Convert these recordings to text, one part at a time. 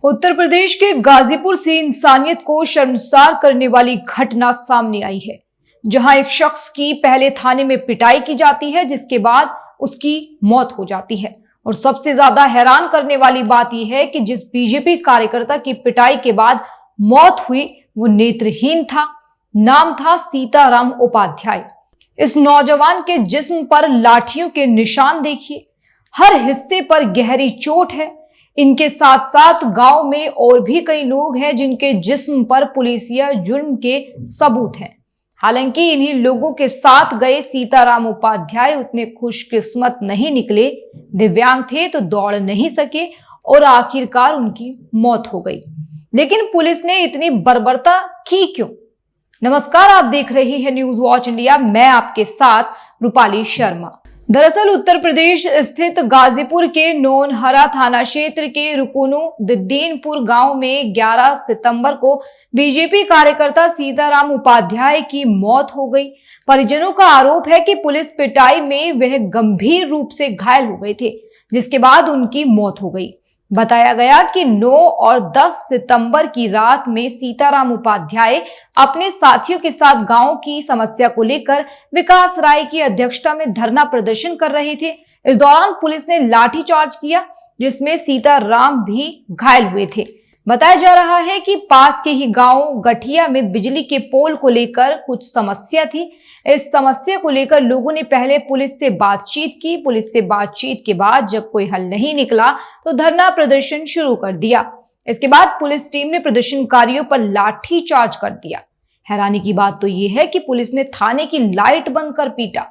उत्तर प्रदेश के गाजीपुर से इंसानियत को शर्मसार करने वाली घटना सामने आई है, जहां एक शख्स की पहले थाने में पिटाई की जाती है, जिसके बाद उसकी मौत हो जाती है। और सबसे ज्यादा हैरान करने वाली बात यह है कि जिस बीजेपी कार्यकर्ता की पिटाई के बाद मौत हुई वो नेत्रहीन था। नाम था सीताराम उपाध्याय। इस नौजवान के जिस्म पर लाठियों के निशान देखिए, हर हिस्से पर गहरी चोट है। इनके साथ साथ गांव में और भी कई लोग हैं जिनके जिस्म पर पुलिसिया जुर्म के सबूत हैं। हालांकि इन्हीं लोगों के साथ गए सीताराम उपाध्याय उतने खुशकिस्मत नहीं निकले। दिव्यांग थे तो दौड़ नहीं सके और आखिरकार उनकी मौत हो गई। लेकिन पुलिस ने इतनी बर्बरता की क्यों? नमस्कार, आप देख रहे हैं न्यूज वॉच इंडिया। मैं आपके साथ रूपाली शर्मा। दरअसल उत्तर प्रदेश स्थित गाजीपुर के नौनहरा थाना क्षेत्र के रुकनुद्दीनपुर गांव में 11 सितंबर को बीजेपी कार्यकर्ता सीताराम उपाध्याय की मौत हो गई। परिजनों का आरोप है कि पुलिस पिटाई में वह गंभीर रूप से घायल हो गए थे, जिसके बाद उनकी मौत हो गई। बताया गया कि 9 और 10 सितंबर की रात में सीताराम उपाध्याय अपने साथियों के साथ गांव की समस्या को लेकर विकास राय की अध्यक्षता में धरना प्रदर्शन कर रहे थे। इस दौरान पुलिस ने लाठीचार्ज किया, जिसमें सीताराम भी घायल हुए थे। बताया जा रहा है कि पास के ही गांव गठिया में बिजली के पोल को लेकर कुछ समस्या थी। इस समस्या को लेकर लोगों ने पहले पुलिस से बातचीत की। पुलिस से बातचीत के बाद जब कोई हल नहीं निकला तो धरना प्रदर्शन शुरू कर दिया। इसके बाद पुलिस टीम ने प्रदर्शनकारियों पर लाठी चार्ज कर दिया। हैरानी की बात तो यह है कि पुलिस ने थाने की लाइट बंद कर पीटा।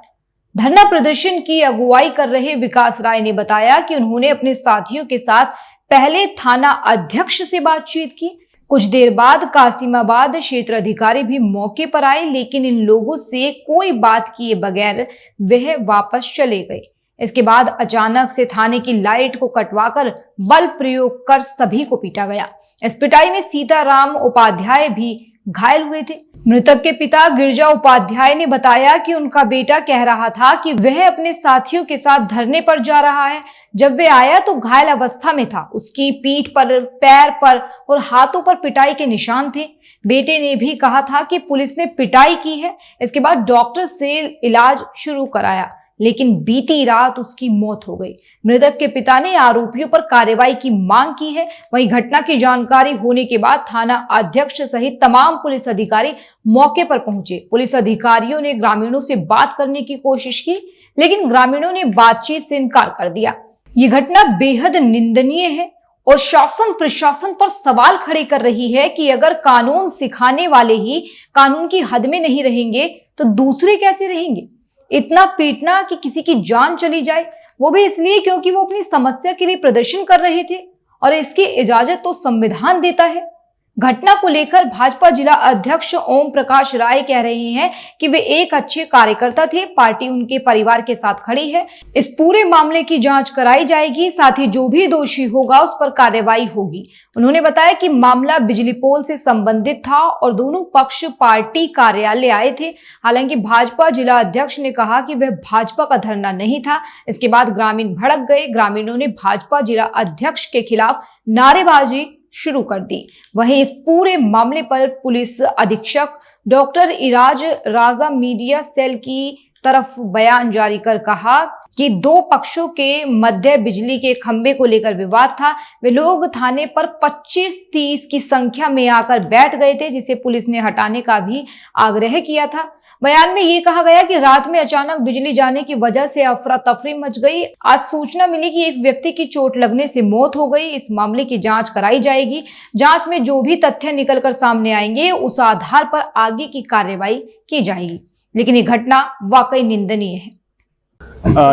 धरना प्रदर्शन की अगुवाई कर रहे विकास राय ने बताया कि उन्होंने अपने साथियों के साथ पहले थाना अध्यक्ष से बातचीत की। कुछ देर बाद कासिमाबाद क्षेत्र अधिकारी भी मौके पर आए, लेकिन इन लोगों से कोई बात किए बगैर वह वापस चले गए। इसके बाद अचानक से थाने की लाइट को कटवाकर बल प्रयोग कर सभी को पीटा गया। इस पिटाई में सीताराम उपाध्याय भी घायल हुए थे। मृतक के पिता गिरजा उपाध्याय ने बताया कि उनका बेटा कह रहा था कि वह अपने साथियों के साथ धरने पर जा रहा है। जब वह आया तो घायल अवस्था में था। उसकी पीठ पर, पैर पर और हाथों पर पिटाई के निशान थे। बेटे ने भी कहा था कि पुलिस ने पिटाई की है। इसके बाद डॉक्टर से इलाज शुरू कराया, लेकिन बीती रात उसकी मौत हो गई। मृतक के पिता ने आरोपियों पर कार्रवाई की मांग की है। वहीं घटना की जानकारी होने के बाद थाना अध्यक्ष सहित तमाम पुलिस अधिकारी मौके पर पहुंचे। पुलिस अधिकारियों ने ग्रामीणों से बात करने की कोशिश की, लेकिन ग्रामीणों ने बातचीत से इनकार कर दिया। ये घटना बेहद निंदनीय है और शासन प्रशासन पर सवाल खड़े कर रही है कि अगर कानून सिखाने वाले ही कानून की हद में नहीं रहेंगे तो दूसरे कैसे रहेंगे? इतना पीटना कि किसी की जान चली जाए, वो भी इसलिए क्योंकि वो अपनी समस्या के लिए प्रदर्शन कर रहे थे, और इसकी इजाजत तो संविधान देता है। घटना को लेकर भाजपा जिला अध्यक्ष ओम प्रकाश राय कह रहे हैं कि वे एक अच्छे कार्यकर्ता थे। पार्टी उनके परिवार के साथ खड़ी है। इस पूरे मामले की जांच कराई जाएगी, साथ ही जो भी दोषी होगा उस पर कार्रवाई होगी। उन्होंने बताया कि मामला बिजली पोल से संबंधित था और दोनों पक्ष पार्टी कार्यालय आए थे। हालांकि भाजपा जिला अध्यक्ष ने कहा कि वह भाजपा का धरना नहीं था। इसके बाद ग्रामीण भड़क गए। ग्रामीणों ने भाजपा जिला अध्यक्ष के खिलाफ नारेबाजी शुरू कर दी। वहीं इस पूरे मामले पर पुलिस अधीक्षक डॉक्टर इराज राजा मीडिया सेल की तरफ बयान जारी कर कहा कि दो पक्षों के मध्य बिजली के खंभे को लेकर विवाद था। वे लोग थाने पर 25-30 की संख्या में आकर बैठ गए थे, जिसे पुलिस ने हटाने का भी आग्रह किया था। बयान में ये कहा गया कि रात में अचानक बिजली जाने की वजह से अफरा तफरी मच गई। आज सूचना मिली कि एक व्यक्ति की चोट लगने से मौत हो गई। इस मामले की जांच कराई जाएगी। जांच में जो भी तथ्य निकलकर सामने आएंगे उस आधार पर आगे की कार्रवाई की जाएगी। लेकिन ये घटना वाकई निंदनीय है।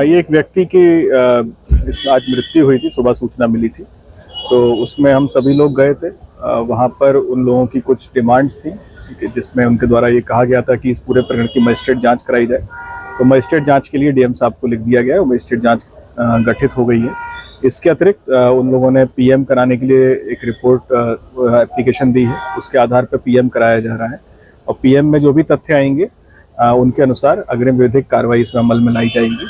ये एक व्यक्ति की इसमें आज मृत्यु हुई थी। सुबह सूचना मिली थी, तो उसमें हम सभी लोग गए थे। वहाँ पर उन लोगों की कुछ डिमांड्स थी, जिसमें उनके द्वारा ये कहा गया था कि इस पूरे प्रकरण की मजिस्ट्रेट जांच कराई जाए। तो मजिस्ट्रेट जांच के लिए डीएम साहब को लिख दिया गया है। मजिस्ट्रेट जांच गठित हो गई है। इसके अतिरिक्त उन लोगों ने पीएम कराने के लिए एक रिपोर्ट एप्लीकेशन दी है। उसके आधार पर पीएम कराया जा रहा है, और पीएम में जो भी तथ्य आएंगे उनके अनुसार अग्रिम विधिक कार्रवाई इसमें अमल में लाई जाएगी।